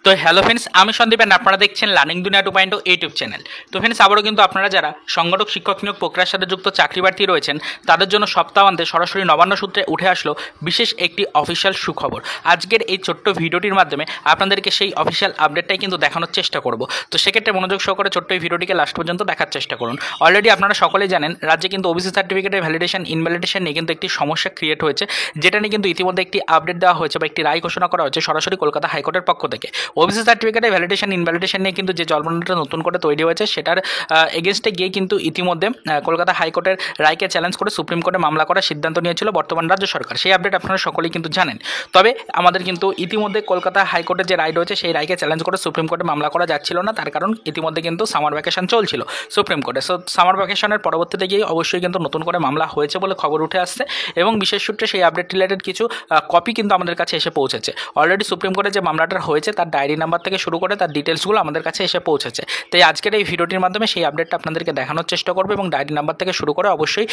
তো hello friends, আমি Sandeep and আপনারা দেখছেন লার্নিং দুনিয়া 2.0 ইউটিউব চ্যানেল। তো ফ্রেন্ডস, আবারও কিন্তু আপনারা যারা সংগঠক শিক্ষক নিয়োগ প্রক্রিয়ার সাথে যুক্ত চাকরি প্রার্থী রয়েছেন তাদের জন্য সপ্তাহান্তে সরাসরি নবান্ন সূত্রে উঠে আসলো বিশেষ একটি অফিসিয়াল সুখবর। আজকের এই ছোট্ট ভিডিওটির মাধ্যমে আপনাদেরকে সেই অফিসিয়াল আপডেটটাই কিন্তু দেখানোর চেষ্টা করব। তো সেক্ষেত্রে মনোযোগ সহকারে ছোট্ট এই ভিডিওটিকে লাস্ট পর্যন্ত দেখার চেষ্টা করুন। অলরেডি আপনারা সকলেই জানেন রাজ্যে কিন্তু ওবিসি সার্টিফিকেটের ভ্যালিডেশন ইনভ্যালিডেশন নিয়ে কিন্তু একটি সমস্যা ক্রিয়েট হয়েছে, যেটা নিয়ে কিন্তু ইতিমধ্যে একটি আপডেট দেওয়া হয়েছে বা একটি রায় ঘোষণা করা হয়েছে সরাসরি কলকাতা হাইকোর্টের পক্ষ থেকে। ওবিসি সার্টিফিকেটের ভ্যালিডেশন ইনভ্যালিডেশন নিয়ে কিন্তু যে জল্পনাটা নতুন করে তৈরি হয়েছে সেটার এগেনস্টে গিয়ে কিন্তু ইতিমধ্যে কলকাতা হাইকোর্টের রায়কে চ্যালেঞ্জ করে সুপ্রিম কোর্টে মামলা করার সিদ্ধান্ত নিয়েছিল বর্তমান রাজ্য সরকার। সেই আপডেট আপনারা সকলেই কিন্তু জানেন। তবে আমাদের কিন্তু ইতিমধ্যে কলকাতা হাইকোর্টের যে রায় রয়েছে সেই রায়কে চ্যালেঞ্জ করে সুপ্রিম কোর্টে মামলা করা যাচ্ছিল না, তার কারণ ইতিমধ্যে কিন্তু সামার ভ্যাকেশন চলছিল সুপ্রিম কোর্টে। সো সামার ভ্যাকেশনের পরবর্তীতে গিয়ে অবশ্যই কিন্তু নতুন করে মামলা হয়েছে বলে খবর উঠে আসছে এবং বিশেষ সূত্রে সেই আপডেট রিলেটেড কিছু কপি কিন্তু আমাদের কাছে এসে পৌঁছেছে। অলরেডি সুপ্রিম কোর্টে যে মামলাটা হয়েছে তার ডায়েরি নাম্বার থেকে শুরু করে তার ডিটেলসগুলো আমাদের কাছে এসে পৌঁছেছে। তাই আজকের এই ভিডিওটির মাধ্যমে সেই আপডেটটা আপনাদেরকে দেখানোর চেষ্টা করবো এবং ডায়েরি নাম্বার থেকে শুরু করে অবশ্যই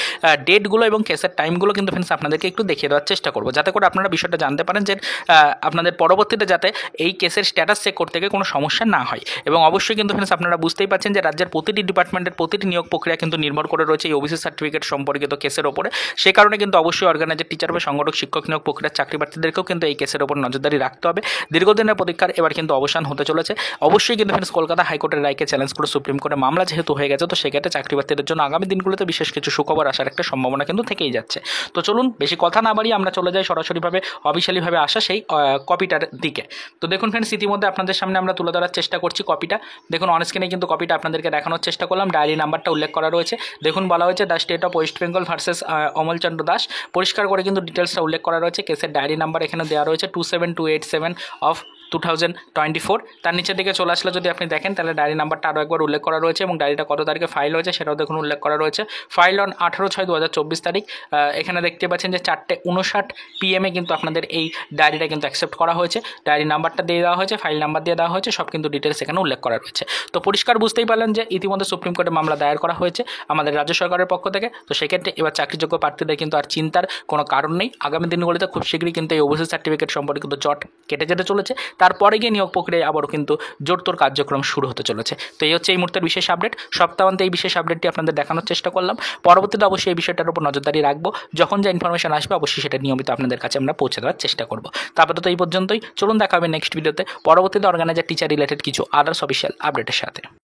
ডেটগুলো এবং কেসের টাইমগুলো কিন্তু ফ্রেন্ডস আপনাদেরকে একটু দেখিয়ে দেওয়ার চেষ্টা করবো, যাতে করে আপনারা বিষয়টা জানতে পারেন যে আপনাদের পরবর্তীতে যাতে এই কেসের স্ট্যাটাস চেক করতে গিয়ে কোনো সমস্যা না হয়। এবং অবশ্যই কিন্তু ফ্রেন্ডস আপনারা বুঝতেই পারছেন যে রাজ্যের প্রতিটি ডিপার্টমেন্টের প্রতিটি নিয়োগ প্রক্রিয়া কিন্তু নির্ভর করে রয়েছে এই ওবিসি সার্টিফিকেট সম্পর্কিত কেসের ওপরে। সে কারণে কিন্তু অবশ্যই অর্গানাইজার টিচার বা সংগঠক শিক্ষক নিয়োগ প্রক্রিয়ার চাকরি প্রার্থীদেরকেও কিন্তু এই কেসের ওপর নজরদারি রাখতে হবে। দীর্ঘদিনের প্রতীক্ষার এবার কিন্তু অবসান হতে চলেছে। অবশ্যই কিন্তু ফ্রেন্ডস কলকাতা হাইকোর্টের রায়কে চ্যালেঞ্জ করে সুপ্রিম কোর্টে মামলা যেহেতু হয়ে গেছে, তো সেক্ষেত্রে চাকরি প্রার্থীদের জন্য আগামী দিনগুলোতে বিশেষ কিছু সুখবর আসার একটা সম্ভাবনা কিন্তু থেকেই যাচ্ছে। তো চলুন বেশি কথা না বাড়িয়ে আমরা চলে যাই সরাসরিভাবে অফিসিয়ালিভাবে আসা সেই কপিটার দিকে। তো দেখুন ফ্রেন্ডস, ইতিমধ্যে আপনাদের সামনে আমরা তুলে ধরার চেষ্টা করছি কপিটা। দেখুন অনস্ক্রিনে কিন্তু কপিটা আপনাদেরকে দেখানোর চেষ্টা করলাম। ডায়েরি নাম্বারটা উল্লেখ করা রয়েছে। দেখুন বলা হয়েছে the state of West Bengal versus Amalchandra Das. পরিষ্কার করে কিন্তু ডিটেলসটা উল্লেখ করা রয়েছে। কেসের ডায়েরি নাম্বার এখানে দেওয়া রয়েছে 27287 অফ 2024। তার নিচের দিকে চলে আসলে যদি আপনি দেখেন তাহলে ডায়েরি নাম্বারটা আরও একবার উল্লেখ করা রয়েছে এবং ডায়েরিটা কত তারিখে ফাইল হয়েছে সেটাও দেখুন উল্লেখ করা রয়েছে। ফাইল অন 18/6/2024 তারিখ। এখানে দেখতে পাচ্ছেন যে 4:59 PM কিন্তু আপনাদের এই ডায়েরিটা কিন্তু অ্যাকসেপ্ট করা হয়েছে। ডায়েরি নাম্বারটা দিয়ে দেওয়া হয়েছে, ফাইল নাম্বার দিয়ে দেওয়া হয়েছে, সব কিন্তু ডিটেলস এখানে উল্লেখ করা রয়েছে। তো পরিষ্কার বুঝতেই পারলেন যে ইতিমধ্যে সুপ্রিম কোর্টে মামলা দায়ের করা হয়েছে আমাদের রাজ্য সরকারের পক্ষ থেকে। তো সেক্ষেত্রে এবার চাকরিযোগ্য প্রার্থীদের কিন্তু আর চিন্তার কোনো কারণ নেই। আগামী দিনগুলিতে খুব শীঘ্রই কিন্তু এই ওবিসি সার্টিফিকেট সম্পর্কিত জট কেটে যেতে চলেছে। তারপরে গিয়ে নিয়োগ প্রক্রিয়ায় আবারও কিন্তু জোরতোর কার্যক্রম শুরু হতে চলেছে। তো এই হচ্ছে এই মুহূর্তের বিশেষ আপডেট। সপ্তাহান্তে এই বিশেষ আপডেটটি আপনাদের দেখানোর চেষ্টা করলাম। পরবর্তীতে অবশ্যই এই বিষয়টার উপর নজরদারি রাখবো। যখন যা ইনফরমেশন আসবে অবশ্যই সেটা নিয়মিত আপনাদের কাছে আমরা পৌঁছে দেওয়ার চেষ্টা করবো। তারপরে তো এই পর্যন্তই। চলুন দেখা হবে নেক্সট ভিডিওতে পরবর্তীতে অর্গানাইজার টিচার রিলেটেড কিছু আদার্স অফিসিয়াল আপডেটের সাথে।